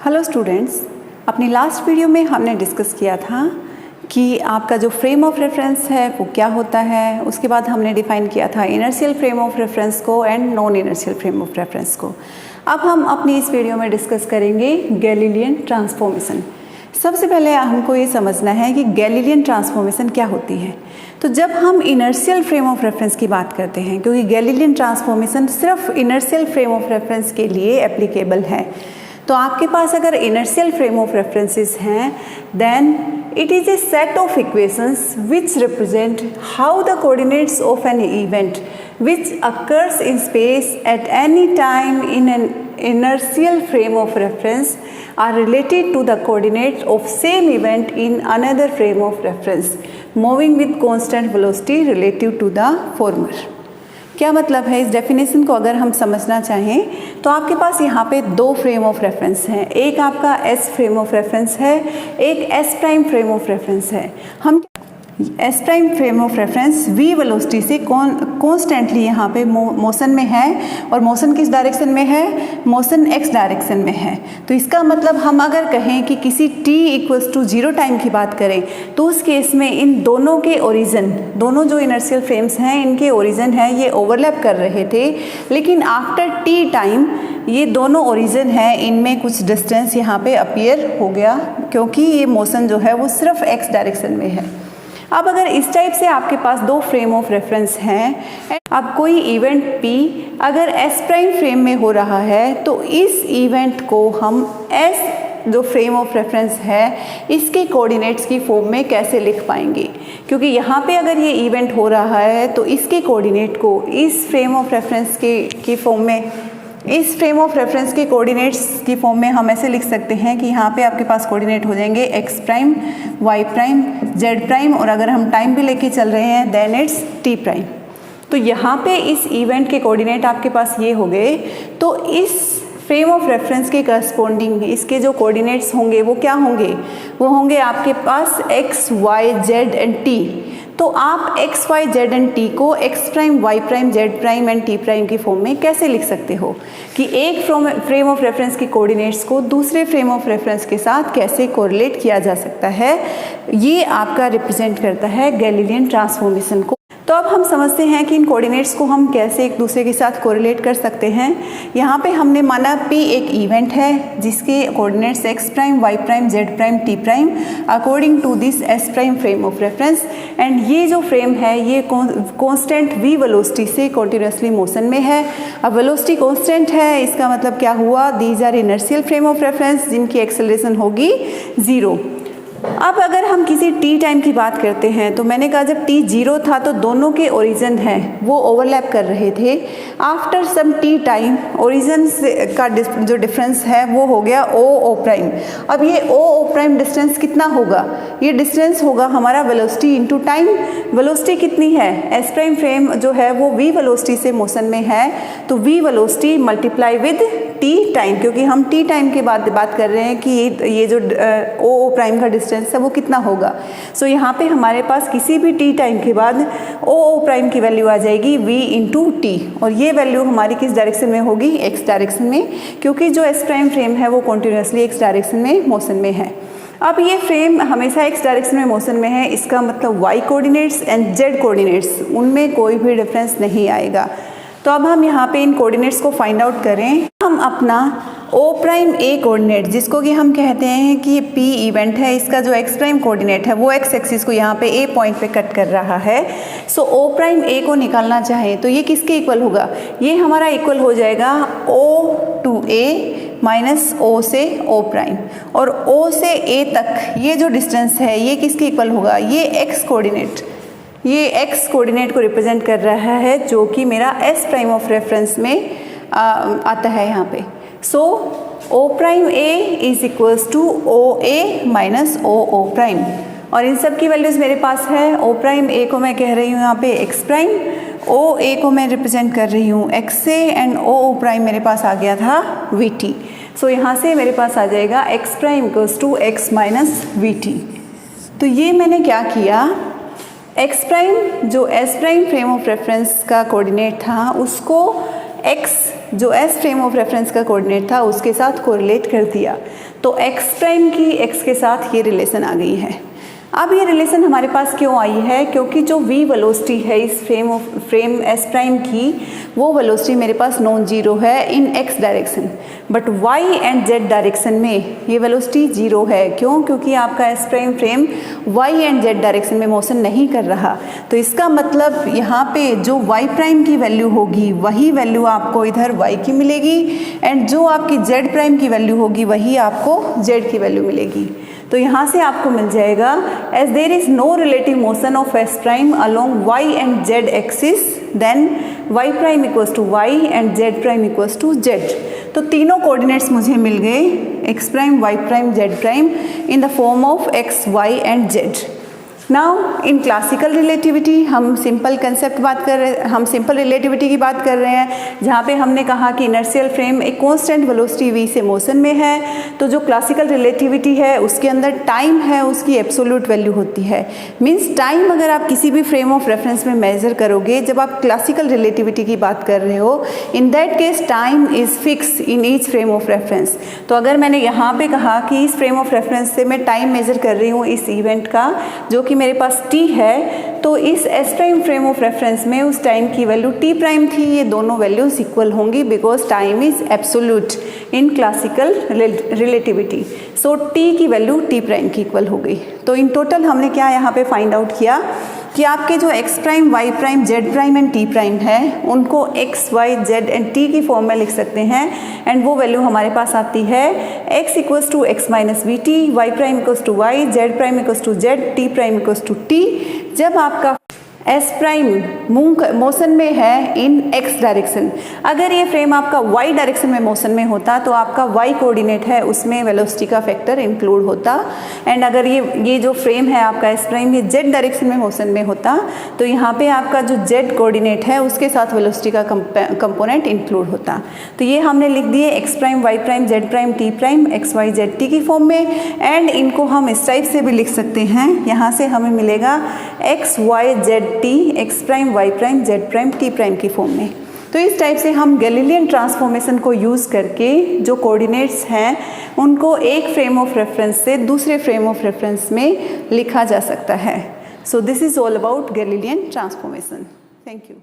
Hello students, अपनी last video में हमने डिस्कस किया था कि आपका जो फ्रेम ऑफ रेफरेंस है वो क्या होता है। उसके बाद हमने डिफाइन किया था इनर्शियल फ्रेम ऑफ रेफरेंस को and non inertial frame of reference को। अब हम अपनी इस वीडियो में डिस्कस करेंगे गैलीलियन ट्रांसफॉर्मेशन। सबसे पहले हमको ये समझना है कि गैलीलियन ट्रांसफॉर्मेशन क्या होती है। तो जब हम इनर्शियल फ्रेम ऑफ रेफरेंस की बात करते हैं, क्योंकि गैलीलियन ट्रांसफॉर्मेशन सिर्फ इनर्शियल फ्रेम ऑफ रेफरेंस के लिए एप्लीकेबल है, तो आपके पास अगर इनर्शियल फ्रेम ऑफ रेफरेंसेस हैं, then it is a set of equations which represent how the coordinates of an event which occurs in space at any time in an inertial frame of reference are related to the coordinates of same event in another frame of reference moving with constant velocity relative to the former। क्या मतलब है? इस definition को अगर हम समझना चाहें तो आपके पास यहाँ पे दो फ्रेम ऑफ रेफरेंस हैं। एक आपका एस फ्रेम ऑफ रेफरेंस है, एक S prime frame of reference है। हम S prime frame of reference V velocity से कॉन्स्टेंटली यहाँ पे मोशन में है, और मोशन किस डायरेक्शन में है? मोशन एक्स डायरेक्शन में है। तो इसका मतलब हम अगर कहें कि किसी t इक्वल्स टू 0 टाइम की बात करें, तो उस केस में इन दोनों के ओरिजिन, दोनों जो इनर्शियल फ्रेम्स हैं इनके ओरिजिन है ये ओवरलैप कर रहे थे, लेकिन आफ्टर t टाइम ये दोनों ओरिजिन है इनमें कुछ डिस्टेंस यहाँ पे अपीयर हो गया, क्योंकि ये मोशन जो है वो सिर्फ एक्स डायरेक्शन में है। अब अगर इस टाइप से आपके पास दो फ्रेम ऑफ रेफरेंस हैं, अब कोई इवेंट P अगर S प्राइम फ्रेम में हो रहा है, तो इस इवेंट को हम S जो फ्रेम ऑफ रेफरेंस है इसके कोऑर्डिनेट्स की फॉर्म में कैसे लिख पाएंगे? क्योंकि यहाँ पे अगर ये इवेंट हो रहा है तो इसके कोऑर्डिनेट को इस फ्रेम ऑफ रेफरेंस की फॉर्म में, इस फ्रेम ऑफ रेफरेंस के कोऑर्डिनेट्स की फॉर्म में हम ऐसे लिख सकते हैं कि यहाँ पे आपके पास कोऑर्डिनेट हो जाएंगे X prime, Y prime, Z prime, और अगर हम टाइम भी लेके चल रहे हैं देन इट्स टी प्राइम। तो यहाँ पे इस इवेंट के कोऑर्डिनेट आपके पास ये हो गए। तो इस फ्रेम ऑफ रेफरेंस के करस्पॉन्डिंग इसके जो कोऑर्डिनेट्स होंगे वो क्या होंगे? वो होंगे आपके पास x, y, z and t. तो आप x, y, z and t को x prime, Y prime, Z prime and t prime की फॉर्म में कैसे लिख सकते हो कि एक फ्रेम ऑफ रेफरेंस के कोऑर्डिनेट्स को दूसरे फ्रेम ऑफ रेफरेंस के साथ कैसे कोरिलेट किया जा सकता है? ये आपका रिप्रेजेंट करता है गैलीलियन ट्रांसफॉर्मेशन को। तो अब हम समझते हैं कि इन कोऑर्डिनेट्स को हम कैसे एक दूसरे के साथ कोरिलेट कर सकते हैं। यहाँ पे हमने माना P एक इवेंट है जिसके coordinates X prime, Y prime, Z prime, T prime according to this S prime frame of reference, and ये जो फ्रेम है ये कांस्टेंट v वेलोसिटी से कॉन्टिन्यूसली मोशन में है। अब वेलोसिटी कांस्टेंट है, इसका मतलब क्या हुआ? These are inertial frame of reference जिनकी एक्सेलरेशन होगी 0। अब अगर हम किसी t टाइम की बात करते हैं, तो मैंने कहा जब t 0 था तो दोनों के ओरिजिन हैं वो ओवरलैप कर रहे थे। After some t time origin का जो डिफरेंस है वो हो गया o प्राइम। अब ये o प्राइम डिस्टेंस कितना होगा? ये डिस्टेंस होगा हमारा वेलोसिटी इनटू टाइम। वेलोसिटी कितनी है? एस प्राइम फ्रेम जो है वो v वेलोसिटी से मोशन में है, तो v velocity multiply with t time, क्योंकि हम t टाइम के बाद बात कर रहे हैं कि ये जो o प्राइम का डिस्टेंस है वो कितना होगा। सो यहाँ पे हमारे पास किसी भी t टाइम के बाद o प्राइम की वैल्यू आ जाएगी v इंटू टी, और ये वैल्यू हमारी किस डायरेक्शन में होगी? x डायरेक्शन में, क्योंकि जो s प्राइम फ्रेम है वो कॉन्टिन्यूसली x डायरेक्शन में मोशन में है। अब ये फ्रेम हमेशा x डायरेक्शन में मोशन में है, इसका मतलब y coordinates and z coordinates उनमें कोई भी डिफरेंस नहीं आएगा। तो अब हम यहाँ पे इन कोऑर्डिनेट्स को फाइंड आउट करें। हम अपना o प्राइम a कोऑर्डिनेट, जिसको कि हम कहते हैं कि ये p इवेंट है, इसका जो x प्राइम कोऑर्डिनेट है वो x एक्सिस को यहाँ पे a पॉइंट पे कट कर रहा है। सो o प्राइम a को निकालना चाहें तो ये किसके इक्वल होगा? ये हमारा इक्वल हो जाएगा o to a minus o से o प्राइम, और o से a तक ये जो डिस्टेंस है ये किसके इक्वल होगा? ये x कोऑर्डिनेट, ये x कोऑर्डिनेट को रिप्रेजेंट कर रहा है जो कि मेरा s प्राइम ऑफ रेफरेंस में आता है यहाँ पे। So o prime a is equals to o a minus o prime, और इन सब की वैल्यूज़ मेरे पास है। o प्राइम a को मैं कह रही हूँ यहाँ पे x प्राइम, o a को मैं रिप्रेजेंट कर रही हूँ x से, एंड o प्राइम मेरे पास आ गया था vt। सो यहाँ से मेरे पास आ जाएगा x prime equals to x minus vt। तो ये मैंने क्या किया, x प्राइम जो s prime frame of reference का कोऑर्डिनेट था उसको x जो एस फ्रेम ऑफ रेफरेंस का कोऑर्डिनेट था उसके साथ कोरिलेट कर दिया, तो एक्स प्राइम की एक्स के साथ ये रिलेशन आ गई है। अब ये रिलेशन हमारे पास क्यों आई है, क्योंकि जो v वेलोसिटी है इस फ्रेम s प्राइम की, वो वेलोसिटी मेरे पास नॉन जीरो है इन x direction, but y and z direction में ये वेलोसिटी जीरो है। क्यों? क्योंकि आपका s prime frame y and z direction में मोशन नहीं कर रहा। तो इसका मतलब यहाँ पे जो y प्राइम की वैल्यू होगी वही वैल्यू आपको इधर y की मिलेगी, एंड जो आपकी z प्राइम की वैल्यू होगी वही आपको z की वैल्यू मिलेगी। तो यहाँ से आपको मिल जाएगा as there is no relative motion of S prime along Y and Z axis, then Y prime equals to Y and Z prime equals to Z. तो तीनों कोऑर्डिनेट्स मुझे मिल गए, X prime, Y prime, Z prime in the form of X, Y and Z. Now in classical relativity हम simple concept हम simple relativity की बात कर रहे हैं, जहाँ पे हमने कहा कि इनर्शियल फ्रेम एक कांस्टेंट वेलोसिटी v से मोशन में है। तो जो क्लासिकल रिलेटिविटी है उसके अंदर टाइम है उसकी एब्सोल्यूट वैल्यू होती है। मींस टाइम अगर आप किसी भी फ्रेम ऑफ रेफरेंस में मेजर करोगे, जब आप क्लासिकल रिलेटिविटी की बात कर रहे हो, in that case time is fix in each frame of reference. तो अगर मैंने यहाँ पे कहा कि इस फ्रेम ऑफ रेफरेंस से मैं टाइम मेजर कर रही हूँ इस इवेंट का, जो कि मेरे पास t है, तो इस s prime frame of reference में उस टाइम की वैल्यू t प्राइम थी। ये दोनों वैल्यूज इक्वल होंगी because time is absolute in classical relativity. So t की वैल्यू t प्राइम की इक्वल हो गई। तो इन टोटल हमने क्या यहाँ पे फाइंड आउट किया कि आपके जो x prime, y prime, z prime and t prime है उनको x, y, z and t की फॉर्म में लिख सकते हैं, एंड वो वैल्यू हमारे पास आती है x equals to x minus V T, Y prime equals to Y, z prime equals to z, t prime equals to t। जब आपका S प्राइम मोशन में है इन x डायरेक्शन, अगर ये फ्रेम आपका y डायरेक्शन में मोशन में होता तो आपका y कोऑर्डिनेट है उसमें वेलोसिटी का फैक्टर इंक्लूड होता, एंड अगर ये जो फ्रेम है आपका S प्राइम ये z डायरेक्शन में मोशन में होता तो यहाँ पे आपका जो z कोऑर्डिनेट है उसके साथ वेलोसिटी का कंपोनेंट इंक्लूड होता। तो ये हमने लिख दिए x prime, y prime, z prime, t prime, x, y, z, t की फॉर्म में, एंड इनको हम इस टाइप से भी लिख सकते हैं। यहाँ से हमें मिलेगा x, y, z, t, x prime, y prime, z prime, t prime की फॉर्म में। तो इस टाइप से हम गैलीलियन ट्रांसफॉर्मेशन को यूज़ करके जो कोऑर्डिनेट्स हैं उनको एक फ्रेम ऑफ रेफरेंस से दूसरे फ्रेम ऑफ रेफरेंस में लिखा जा सकता है। So this is all about Galilean transformation. Thank you.